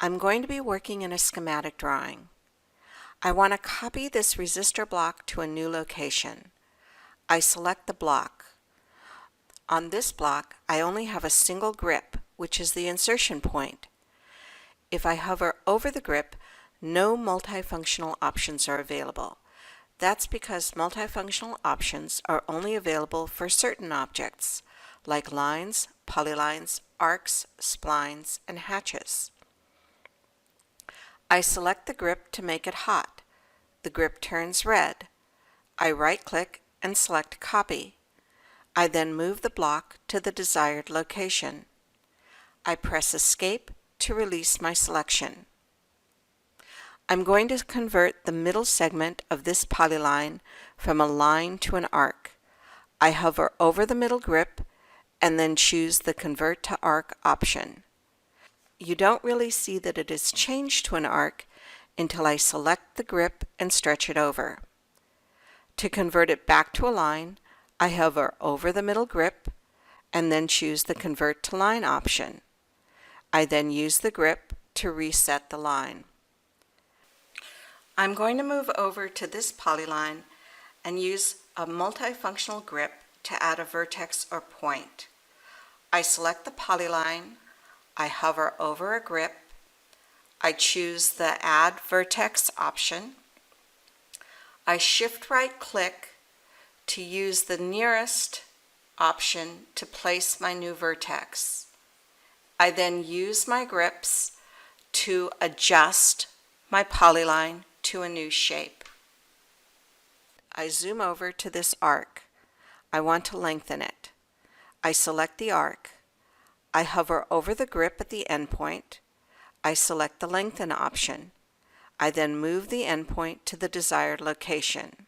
I'm going to be working in a schematic drawing. I want to copy this resistor block to a new location. I select the block. On this block, I only have a single grip, which is the insertion point. If I hover over the grip, no multifunctional options are available. That's because multifunctional options are only available for certain objects, like lines, polylines, arcs, splines, and hatches. I select the grip to make it hot. The grip turns red. I right-click and select Copy. I then move the block to the desired location. I press Escape to release my selection. I'm going to convert the middle segment of this polyline from a line to an arc. I hover over the middle grip and then choose the Convert to Arc option. You don't really see that it is changed to an arc until I select the grip and stretch it over. To convert it back to a line, I hover over the middle grip and then choose the Convert to Line option. I then use the grip to reset the line. I'm going to move over to this polyline and use a multifunctional grip to add a vertex or point. I select the polyline, I hover over a grip, I choose the Add Vertex option, I shift right click to use the nearest option to place my new vertex. I then use my grips to adjust my polyline to a new shape. I zoom over to this arc. I want to lengthen it. I select the arc. I hover over the grip at the endpoint. I select the Lengthen option. I then move the endpoint to the desired location.